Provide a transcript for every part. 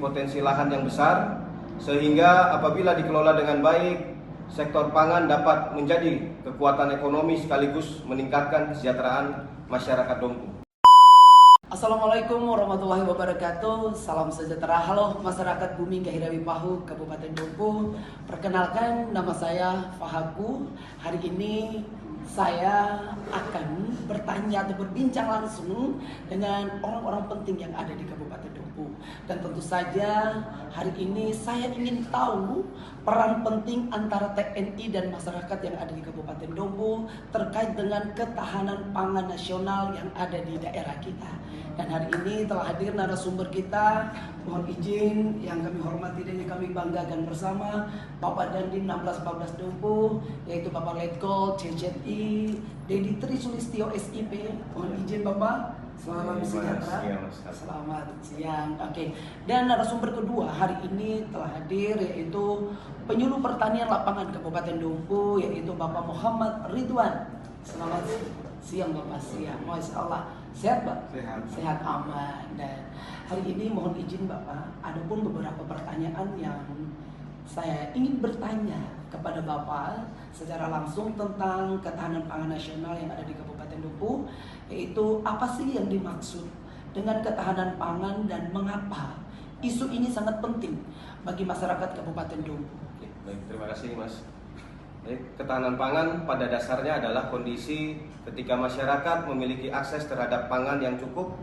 potensi lahan yang besar, sehingga apabila dikelola dengan baik, sektor pangan dapat menjadi kekuatan ekonomi sekaligus meningkatkan kesejahteraan masyarakat Dompu. Assalamualaikum warahmatullahi wabarakatuh. Salam sejahtera. Halo masyarakat Bumi Gahirawi Pahu, Kabupaten Dompu. Perkenalkan, nama saya Fahaku. Hari ini saya akan bertanya atau berbincang langsung dengan orang-orang penting yang ada di Kabupaten Dompu. Dan tentu saja hari ini saya ingin tahu peran penting antara TNI dan masyarakat yang ada di Kabupaten Dompu terkait dengan ketahanan pangan nasional yang ada di daerah kita. Dan hari ini telah hadir narasumber kita, mohon izin yang kami hormati dan yang kami banggakan bersama Bapak Dandim 1614 Dompu, yaitu Bapak Letkol CCI Dedi Tri Sulistyo SIP. Mohon izin Bapak, selamat sejahtera. Selamat siang. Oke. Dan narasumber kedua hari ini telah hadir, yaitu Penyuluh Pertanian Lapangan Kabupaten Dompu, yaitu Bapak Muhammad Ridwan. Selamat siang Bapak. Siang, Masya Allah. Sehat Pak? Sehat aman. Dan hari ini mohon izin Bapak, ada pun beberapa pertanyaan yang saya ingin bertanya kepada Bapak secara langsung tentang ketahanan pangan nasional yang ada di Kabupaten Dompu, yaitu apa sih yang dimaksud dengan ketahanan pangan dan mengapa isu ini sangat penting bagi masyarakat Kabupaten Dompu. Baik, terima kasih Mas. Ketahanan pangan pada dasarnya adalah kondisi ketika masyarakat memiliki akses terhadap pangan yang cukup,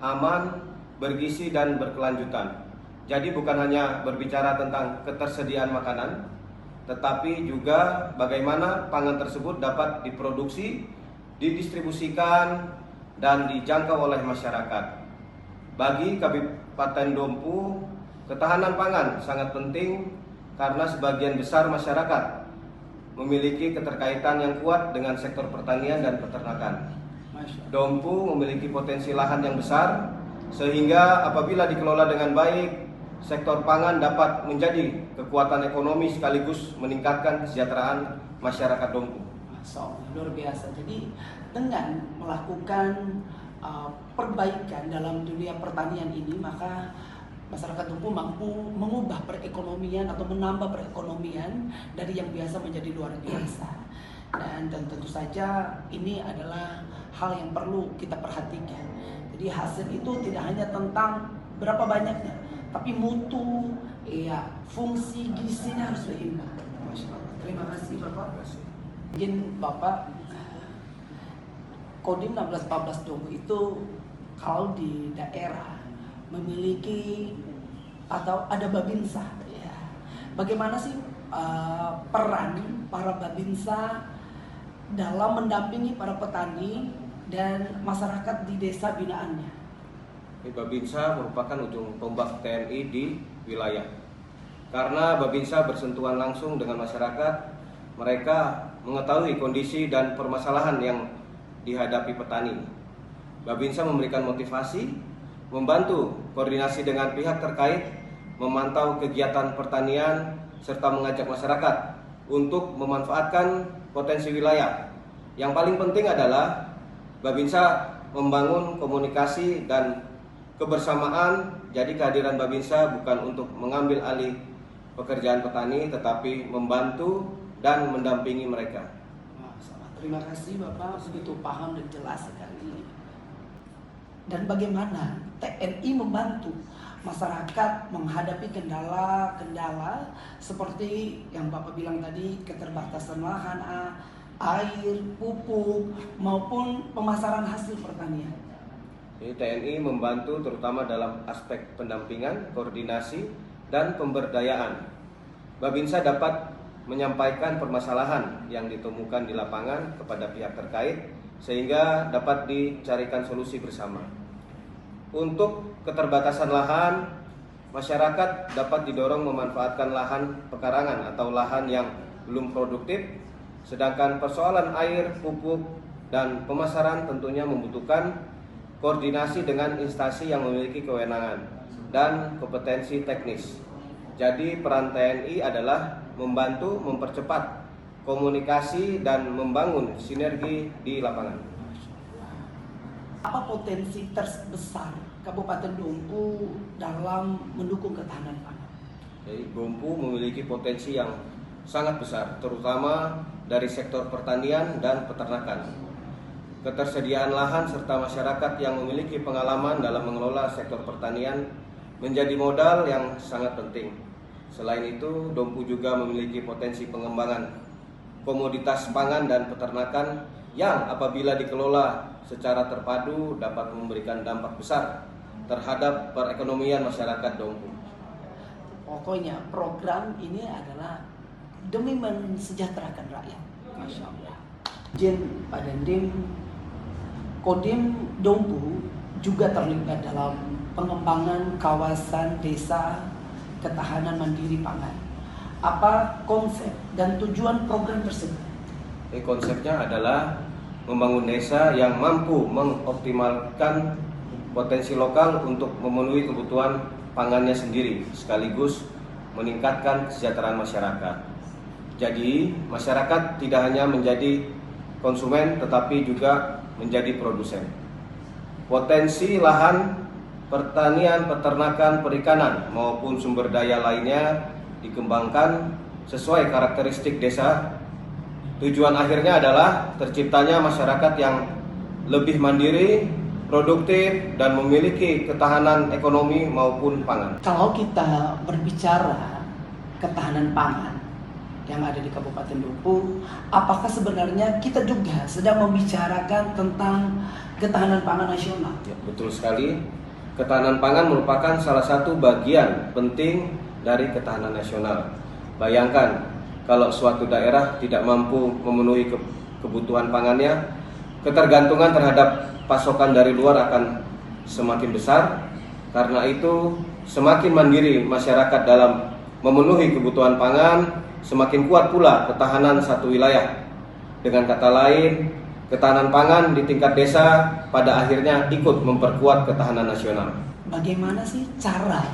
aman, bergizi, dan berkelanjutan. Jadi bukan hanya berbicara tentang ketersediaan makanan, tetapi juga bagaimana pangan tersebut dapat diproduksi, didistribusikan, dan dijangkau oleh masyarakat. Bagi Kabupaten Dompu, ketahanan pangan sangat penting karena sebagian besar masyarakat memiliki keterkaitan yang kuat dengan sektor pertanian dan peternakan. Dompu memiliki potensi lahan yang besar, sehingga apabila dikelola dengan baik, sektor pangan dapat menjadi kekuatan ekonomi sekaligus meningkatkan kesejahteraan masyarakat Dompu. Luar biasa. Jadi dengan melakukan perbaikan dalam dunia pertanian ini, maka masyarakat Dompu mampu mengubah perekonomian atau menambah perekonomian dari yang biasa menjadi luar biasa. Dan tentu saja ini adalah hal yang perlu kita perhatikan. Jadi hasil itu tidak hanya tentang berapa banyaknya, tapi mutu, fungsi gizinya harus seimbang. Terima kasih Bapak. Mungkin Bapak, Kodim 1614 Dompu itu kalau di daerah memiliki atau ada babinsa, ya. Bagaimana sih peran para babinsa dalam mendampingi para petani dan masyarakat di desa binaannya? Babinsa merupakan ujung tombak TNI di wilayah. Karena Babinsa bersentuhan langsung dengan masyarakat, mereka mengetahui kondisi dan permasalahan yang dihadapi petani. Babinsa memberikan motivasi, membantu koordinasi dengan pihak terkait, memantau kegiatan pertanian, serta mengajak masyarakat untuk memanfaatkan potensi wilayah. Yang paling penting adalah Babinsa membangun komunikasi dan kebersamaan. Jadi kehadiran Babinsa bukan untuk mengambil alih pekerjaan petani, tetapi membantu dan mendampingi mereka. Terima kasih Bapak, begitu paham dan jelas sekali. Dan bagaimana TNI membantu masyarakat menghadapi kendala-kendala seperti yang Bapak bilang tadi, keterbatasan lahan, air, pupuk, maupun pemasaran hasil pertanian. Jadi TNI membantu terutama dalam aspek pendampingan, koordinasi, dan pemberdayaan. Babinsa dapat menyampaikan permasalahan yang ditemukan di lapangan kepada pihak terkait, sehingga dapat dicarikan solusi bersama. Untuk keterbatasan lahan, masyarakat dapat didorong memanfaatkan lahan pekarangan atau lahan yang belum produktif, sedangkan persoalan air, pupuk, dan pemasaran tentunya membutuhkan koordinasi dengan instansi yang memiliki kewenangan dan kompetensi teknis. Jadi peran TNI adalah membantu mempercepat komunikasi dan membangun sinergi di lapangan. Apa potensi terbesar Kabupaten Dompu dalam mendukung ketahanan pangan? Jadi Dompu memiliki potensi yang sangat besar, terutama dari sektor pertanian dan peternakan. Ketersediaan lahan serta masyarakat yang memiliki pengalaman dalam mengelola sektor pertanian menjadi modal yang sangat penting. Selain itu, Dompu juga memiliki potensi pengembangan komoditas pangan dan peternakan yang apabila dikelola secara terpadu dapat memberikan dampak besar terhadap perekonomian masyarakat Dompu. Pokoknya program ini adalah demi mensejahterakan rakyat. Masya Allah. Jen Pak Dandim, Kodim Dompu juga terlibat dalam pengembangan kawasan desa ketahanan mandiri pangan. Apa konsep dan tujuan program tersebut? Konsepnya adalah membangun desa yang mampu mengoptimalkan potensi lokal untuk memenuhi kebutuhan pangannya sendiri, sekaligus meningkatkan kesejahteraan masyarakat. Jadi, masyarakat tidak hanya menjadi konsumen tetapi juga menjadi produsen. Potensi lahan pertanian, peternakan, perikanan maupun sumber daya lainnya dikembangkan sesuai karakteristik desa. Tujuan akhirnya adalah terciptanya masyarakat yang lebih mandiri, produktif, dan memiliki ketahanan ekonomi maupun pangan. Kalau kita berbicara ketahanan pangan yang ada di Kabupaten Dompu, apakah sebenarnya kita juga sedang membicarakan tentang ketahanan pangan nasional? Ya, betul sekali. Ketahanan pangan merupakan salah satu bagian penting dari ketahanan nasional. Bayangkan kalau suatu daerah tidak mampu memenuhi kebutuhan pangannya, ketergantungan terhadap pasokan dari luar akan semakin besar. Karena itu, semakin mandiri masyarakat dalam memenuhi kebutuhan pangan, semakin kuat pula ketahanan satu wilayah. Dengan kata lain, ketahanan pangan di tingkat desa pada akhirnya ikut memperkuat ketahanan nasional. Bagaimana sih cara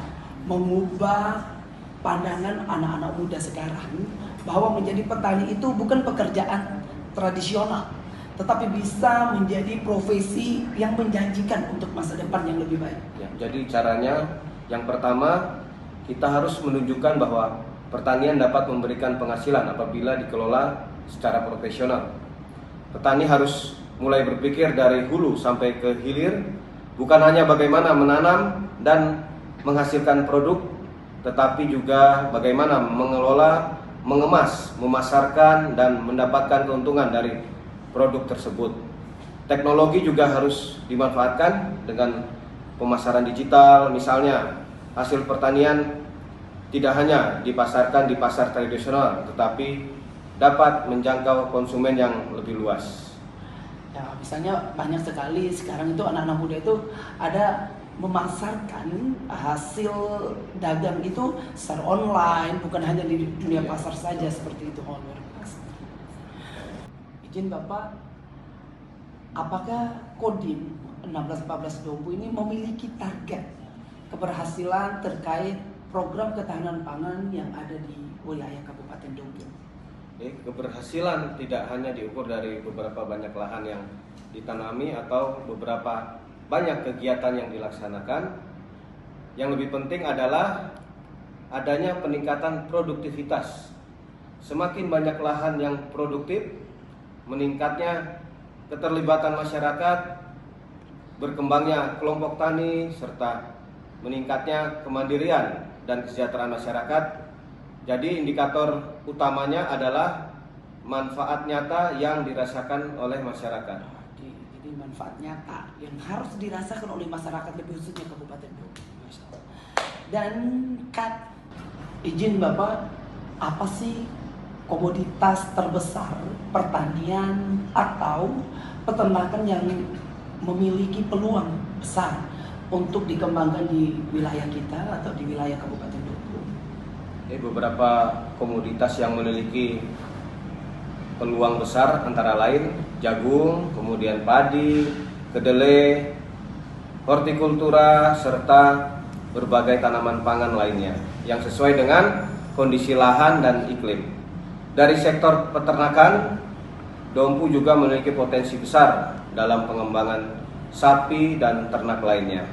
mengubah pandangan anak-anak muda sekarang bahwa menjadi petani itu bukan pekerjaan tradisional, tetapi bisa menjadi profesi yang menjanjikan untuk masa depan yang lebih baik? Ya, jadi caranya yang pertama, kita harus menunjukkan bahwa pertanian dapat memberikan penghasilan apabila dikelola secara profesional. Petani harus mulai berpikir dari hulu sampai ke hilir, bukan hanya bagaimana menanam dan menghasilkan produk, tetapi juga bagaimana mengelola, mengemas, memasarkan, dan mendapatkan keuntungan dari produk tersebut. Teknologi juga harus dimanfaatkan dengan pemasaran digital, misalnya hasil pertanian tidak hanya dipasarkan di pasar tradisional, tetapi dapat menjangkau konsumen yang lebih luas. Ya, misalnya banyak sekali sekarang itu anak-anak muda itu ada memasarkan hasil dagang itu secara online, bukan hanya di dunia pasar saja seperti itu. Oh, luar biasa. Izin Bapak, apakah Kodim 1614 Dompu ini memiliki target keberhasilan terkait program ketahanan pangan yang ada di wilayah Kabupaten Dompu? Keberhasilan tidak hanya diukur dari beberapa banyak lahan yang ditanami atau beberapa banyak kegiatan yang dilaksanakan. Yang lebih penting adalah adanya peningkatan produktivitas. Semakin banyak lahan yang produktif, meningkatnya keterlibatan masyarakat, berkembangnya kelompok tani, serta meningkatnya kemandirian dan kesejahteraan masyarakat. Jadi indikator utamanya adalah manfaat nyata yang dirasakan oleh masyarakat. Jadi manfaat nyata yang harus dirasakan oleh masyarakat, lebih khususnya Kabupaten Dompu. Dan izin Bapak, apa sih komoditas terbesar pertanian atau peternakan yang memiliki peluang besar untuk dikembangkan di wilayah kita atau di wilayah Kabupaten Dompu? Beberapa komoditas yang memiliki peluang besar antara lain jagung, kemudian padi, kedelai, hortikultura, serta berbagai tanaman pangan lainnya yang sesuai dengan kondisi lahan dan iklim. Dari sektor peternakan, Dompu juga memiliki potensi besar dalam pengembangan sapi dan ternak lainnya.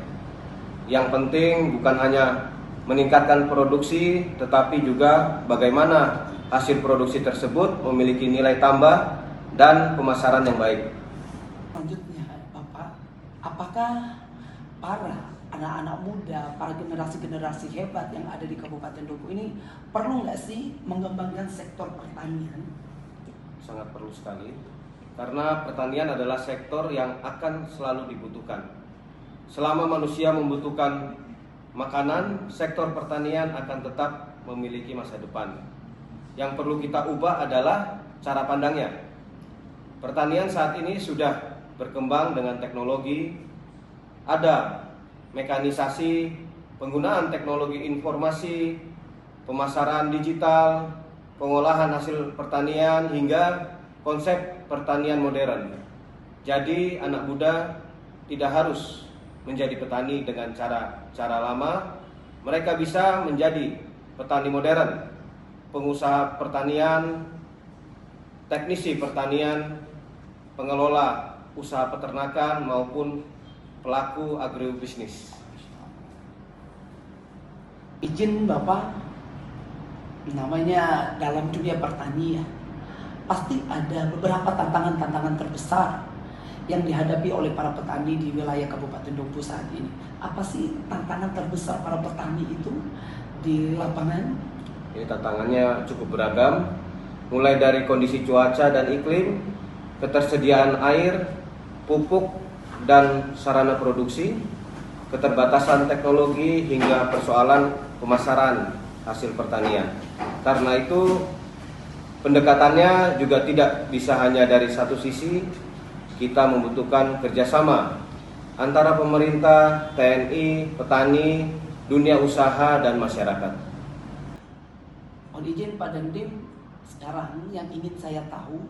Yang penting bukan hanya meningkatkan produksi, tetapi juga bagaimana hasil produksi tersebut memiliki nilai tambah dan pemasaran yang baik. Selanjutnya, Bapak, apakah para anak-anak muda, para generasi-generasi hebat yang ada di Kabupaten Dompu ini perlu nggak sih mengembangkan sektor pertanian? Sangat perlu sekali, karena pertanian adalah sektor yang akan selalu dibutuhkan. Selama manusia membutuhkan makanan, sektor pertanian akan tetap memiliki masa depan. Yang perlu kita ubah adalah cara pandangnya. Pertanian saat ini sudah berkembang dengan teknologi, ada mekanisasi, penggunaan teknologi informasi, pemasaran digital, pengolahan hasil pertanian, hingga konsep pertanian modern. Jadi anak muda tidak harus menjadi petani dengan cara lama. Mereka bisa menjadi petani modern, pengusaha pertanian, teknisi pertanian, pengelola usaha peternakan maupun pelaku agribisnis. Izin Bapak, namanya dalam dunia pertanian pasti ada beberapa tantangan-tantangan terbesar yang dihadapi oleh para petani di wilayah Kabupaten Dompu saat ini. Apa sih tantangan terbesar para petani itu di lapangan? Ini tantangannya cukup beragam, mulai dari kondisi cuaca dan iklim, ketersediaan air, pupuk dan sarana produksi, keterbatasan teknologi, hingga persoalan pemasaran hasil pertanian. Karena itu pendekatannya juga tidak bisa hanya dari satu sisi. Kita membutuhkan kerjasama antara pemerintah, TNI, petani, dunia usaha, dan masyarakat. Mohon izin Pak Dandim, sekarang yang ingin saya tahu,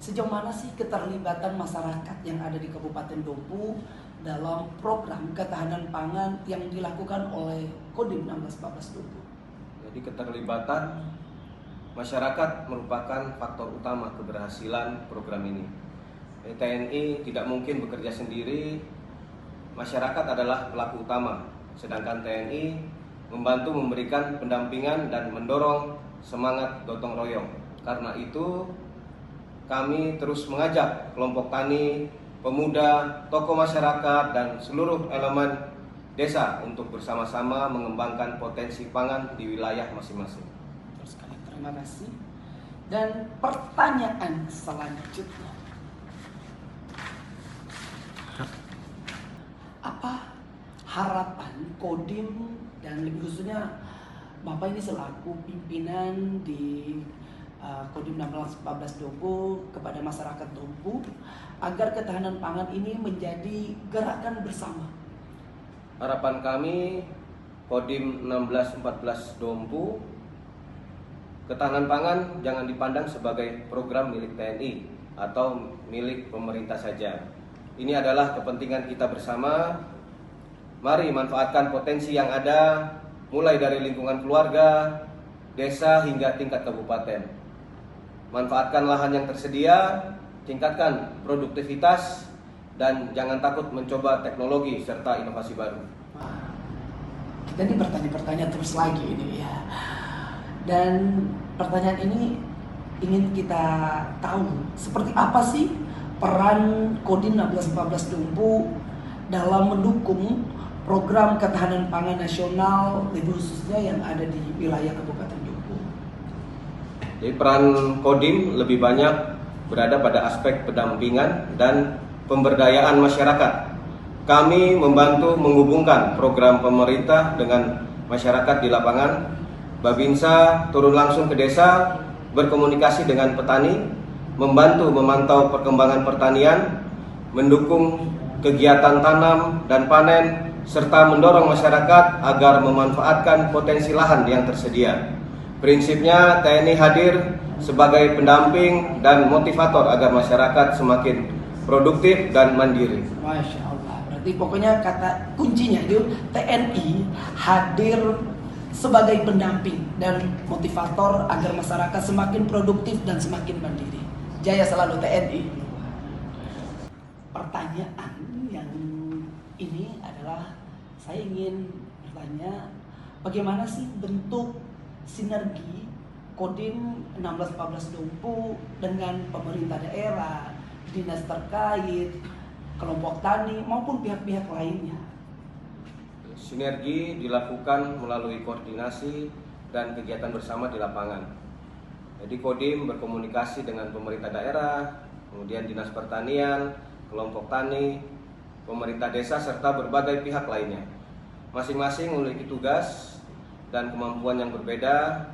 sejauh mana sih keterlibatan masyarakat yang ada di Kabupaten Dompu dalam program ketahanan pangan yang dilakukan oleh Kodim 1614 Dompu? Jadi keterlibatan masyarakat merupakan faktor utama keberhasilan program ini. TNI tidak mungkin bekerja sendiri, masyarakat adalah pelaku utama, sedangkan TNI membantu memberikan pendampingan dan mendorong semangat gotong royong. Karena itu kami terus mengajak kelompok tani, pemuda, tokoh masyarakat, dan seluruh elemen desa untuk bersama-sama mengembangkan potensi pangan di wilayah masing-masing. Terima kasih. Dan pertanyaan selanjutnya, apa harapan Kodim dan lebih khususnya Bapak ini selaku pimpinan di Kodim 1614 Dompu kepada masyarakat Dompu agar ketahanan pangan ini menjadi gerakan bersama? Harapan kami Kodim 1614 Dompu, ketahanan pangan jangan dipandang sebagai program milik TNI atau milik pemerintah saja. Ini adalah kepentingan kita bersama. Mari manfaatkan potensi yang ada, mulai dari lingkungan keluarga, desa, hingga tingkat kabupaten. Manfaatkan lahan yang tersedia, tingkatkan produktivitas, dan jangan takut mencoba teknologi serta inovasi baru. Kita ini bertanya-bertanya terus lagi ini ya. Dan pertanyaan ini ingin kita tahu, seperti apa sih peran Kodim 1614 Dompu dalam mendukung program ketahanan pangan nasional, lebih khususnya yang ada di wilayah Kabupaten Dompu? Jadi peran Kodim lebih banyak berada pada aspek pendampingan dan pemberdayaan masyarakat. Kami membantu menghubungkan program pemerintah dengan masyarakat di lapangan. Babinsa turun langsung ke desa, berkomunikasi dengan petani, membantu memantau perkembangan pertanian, mendukung kegiatan tanam dan panen, serta mendorong masyarakat agar memanfaatkan potensi lahan yang tersedia. Prinsipnya TNI hadir sebagai pendamping dan motivator agar masyarakat semakin produktif dan mandiri. Masya Allah, berarti pokoknya kata kuncinya itu TNI hadir sebagai pendamping dan motivator agar masyarakat semakin produktif dan semakin mandiri. Jaya selalu TNI. Pertanyaan yang ini adalah saya ingin bertanya, bagaimana sih bentuk sinergi Kodim 1614 Dompu dengan pemerintah daerah, dinas terkait, kelompok tani maupun pihak-pihak lainnya? Sinergi dilakukan melalui koordinasi dan kegiatan bersama di lapangan. Jadi Kodim berkomunikasi dengan pemerintah daerah, kemudian dinas pertanian, kelompok tani, pemerintah desa serta berbagai pihak lainnya. Masing-masing memiliki tugas dan kemampuan yang berbeda.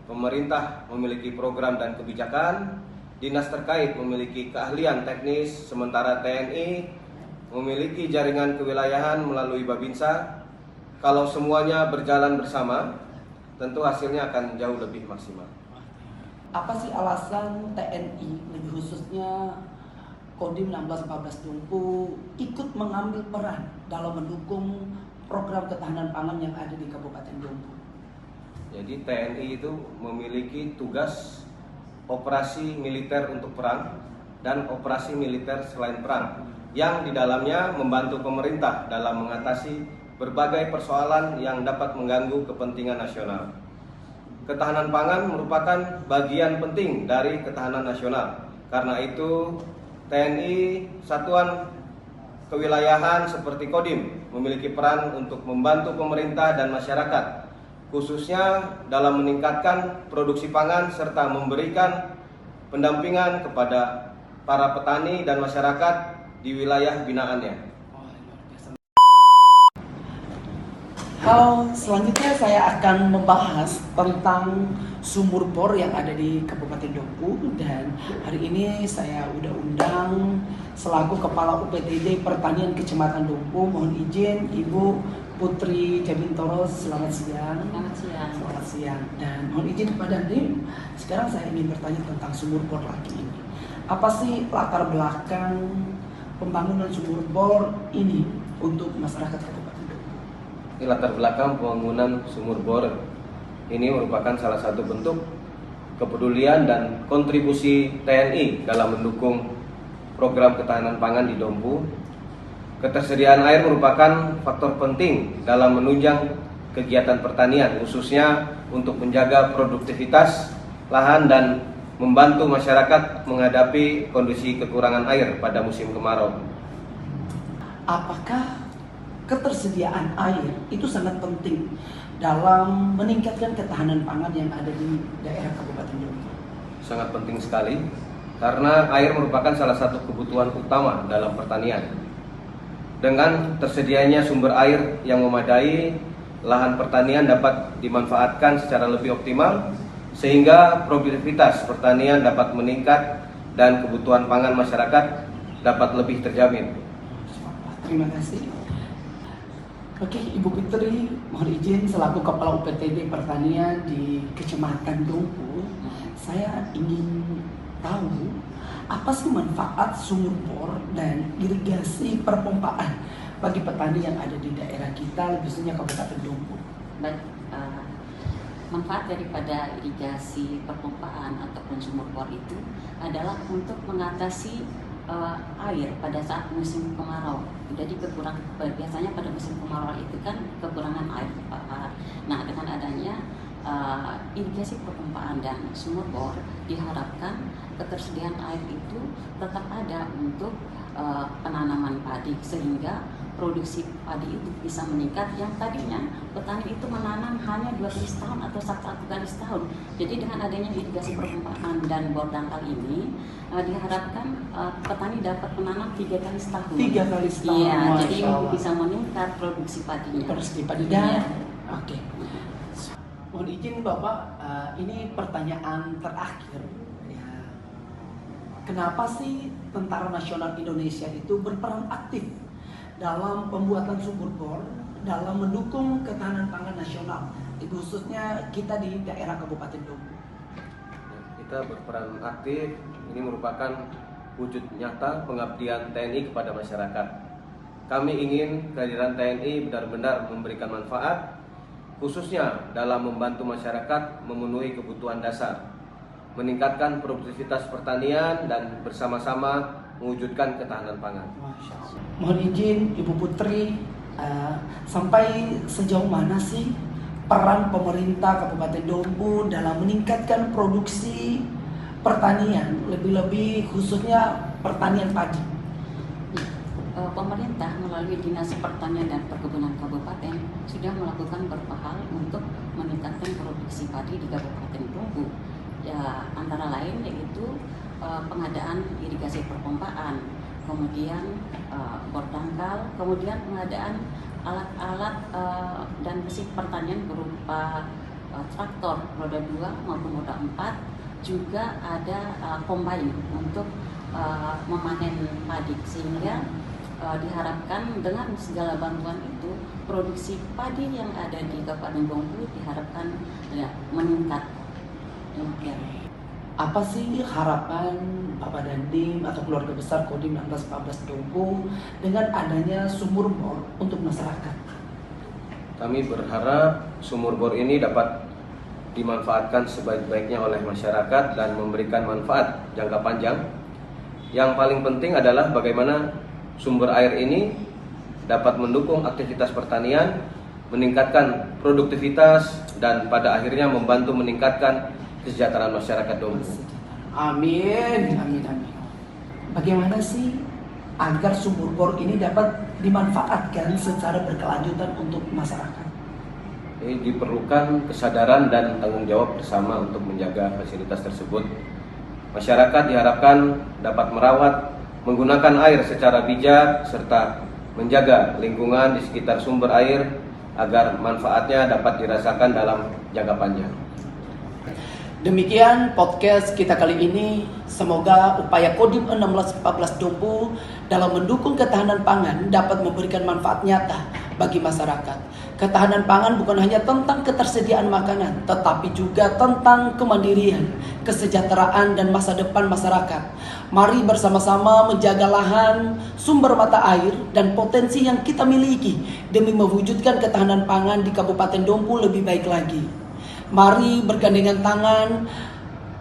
Pemerintah memiliki program dan kebijakan, dinas terkait memiliki keahlian teknis, sementara TNI memiliki jaringan kewilayahan melalui Babinsa. Kalau semuanya berjalan bersama, tentu hasilnya akan jauh lebih maksimal. Apa sih alasan TNI, lebih khususnya Kodim 1614 Dompu, ikut mengambil peran dalam mendukung program ketahanan pangan yang ada di Kabupaten Dompu? Jadi TNI itu memiliki tugas operasi militer untuk perang dan operasi militer selain perang, yang di dalamnya membantu pemerintah dalam mengatasi berbagai persoalan yang dapat mengganggu kepentingan nasional. Ketahanan pangan merupakan bagian penting dari ketahanan nasional. Karena itu TNI, satuan kewilayahan seperti Kodim, memiliki peran untuk membantu pemerintah dan masyarakat, khususnya dalam meningkatkan produksi pangan serta memberikan pendampingan kepada para petani dan masyarakat di wilayah binaannya. Halo, selanjutnya saya akan membahas tentang sumur bor yang ada di Kabupaten Dompu, dan hari ini saya udah undang selaku Kepala UPTD Pertanian Kecamatan Dompu. Mohon izin Ibu Putri Jabintoro, selamat siang. Selamat siang. Dan mohon izin kepada Dim, sekarang saya ingin bertanya tentang sumur bor lagi ini. Apa sih latar belakang pembangunan sumur bor ini untuk masyarakat Kabupaten Dompu? Ini latar belakang pembangunan sumur bor ini merupakan salah satu bentuk kepedulian dan kontribusi TNI dalam mendukung program ketahanan pangan di Dompu. Ketersediaan air merupakan faktor penting dalam menunjang kegiatan pertanian, khususnya untuk menjaga produktivitas lahan dan membantu masyarakat menghadapi kondisi kekurangan air pada musim kemarau. Apakah ketersediaan air itu sangat penting dalam meningkatkan ketahanan pangan yang ada di daerah Kabupaten Dompu? Sangat penting sekali, karena air merupakan salah satu kebutuhan utama dalam pertanian. Dengan tersedianya sumber air yang memadai, lahan pertanian dapat dimanfaatkan secara lebih optimal, sehingga produktivitas pertanian dapat meningkat dan kebutuhan pangan masyarakat dapat lebih terjamin. Terima kasih. Oke, Ibu Putri, mohon izin selaku Kepala UPTD Pertanian di Kecamatan Dompu, saya ingin tahu apa sih manfaat sumur bor dan irigasi perpompaan bagi petani yang ada di daerah kita, khususnya Kabupaten Dompu? Baik, manfaat daripada irigasi perpompaan ataupun sumur bor itu adalah untuk mengatasi air pada saat musim kemarau. Jadi biasanya pada musim kemarau itu kan kekurangan air, Pak. Nah, dengan adanya irigasi perpompaan dan sumur bor, diharapkan ketersediaan air itu tetap ada untuk penanaman padi, sehingga produksi padi itu bisa meningkat. Yang tadinya petani itu menanam hanya 2 kali setahun atau 1 kali setahun. Jadi dengan adanya irigasi perpompaan dan bor dangkal ini diharapkan petani dapat menanam 3 kali setahun. 3 kali setahun. Iya, jadi bisa meningkat produksi padinya. Produksi padinya. Oke. Mohon izin Bapak, ini pertanyaan terakhir. Ya. Kenapa sih Tentara Nasional Indonesia itu berperan aktif dalam pembuatan sumur bor dalam mendukung ketahanan pangan nasional, khususnya kita di daerah Kabupaten Dompu? Kita berperan aktif, ini merupakan wujud nyata pengabdian TNI kepada masyarakat. Kami ingin kehadiran TNI benar-benar memberikan manfaat, khususnya dalam membantu masyarakat memenuhi kebutuhan dasar, meningkatkan produktivitas pertanian, dan bersama-sama mewujudkan ketahanan pangan. Masya Allah. Mohon izin Ibu Putri, Sampai sejauh mana sih peran pemerintah Kabupaten Dompu dalam meningkatkan produksi pertanian, lebih-lebih khususnya pertanian padi? Pemerintah melalui Dinas Pertanian dan Perkebunan Kabupaten sudah melakukan beberapa hal untuk meningkatkan produksi padi di Kabupaten Dompu. Ya, antara lain yaitu pengadaan irigasi perpompaan, kemudian bor dangkal, kemudian pengadaan alat-alat dan mesin pertanian berupa traktor roda 2 maupun roda 4, juga ada combine untuk memanen padi, sehingga diharapkan dengan segala bantuan itu produksi padi yang ada di Kabupaten Dompu diharapkan meningkat. Apa sih harapan Bapak Dandim atau keluarga besar Kodim 1614 Dompu dengan adanya sumur bor untuk masyarakat? Kami berharap sumur bor ini dapat dimanfaatkan sebaik-baiknya oleh masyarakat dan memberikan manfaat jangka panjang. Yang paling penting adalah bagaimana sumber air ini dapat mendukung aktivitas pertanian, meningkatkan produktivitas, dan pada akhirnya membantu meningkatkan kesejahteraan masyarakat Dompu. Amin, amin, amin. Bagaimana sih agar sumur bor ini dapat dimanfaatkan secara berkelanjutan untuk masyarakat? Ini diperlukan kesadaran dan tanggung jawab bersama untuk menjaga fasilitas tersebut. Masyarakat diharapkan dapat merawat, menggunakan air secara bijak, serta menjaga lingkungan di sekitar sumber air agar manfaatnya dapat dirasakan dalam jangka panjang. Demikian podcast kita kali ini. Semoga upaya Kodim 1614 Dompu dalam mendukung ketahanan pangan dapat memberikan manfaat nyata bagi masyarakat. Ketahanan pangan bukan hanya tentang ketersediaan makanan, tetapi juga tentang kemandirian, kesejahteraan, dan masa depan masyarakat. Mari bersama-sama menjaga lahan, sumber mata air, dan potensi yang kita miliki demi mewujudkan ketahanan pangan di Kabupaten Dompu lebih baik lagi. Mari bergandengan tangan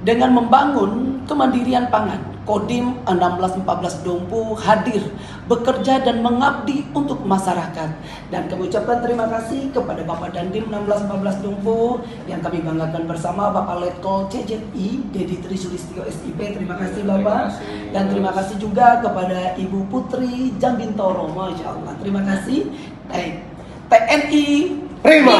dengan membangun kemandirian pangan. Kodim 1614 Dompu hadir, bekerja dan mengabdi untuk masyarakat. Dan kami ucapkan terima kasih kepada Bapak Dandim 1614 Dompu yang kami banggakan bersama, Bapak Letkol CZI Dedi Tri Sulistyo SIP. Terima kasih Bapak. Dan terima kasih juga kepada Ibu Putri Jambintoro. Masya Allah. Terima kasih. TNI Prima.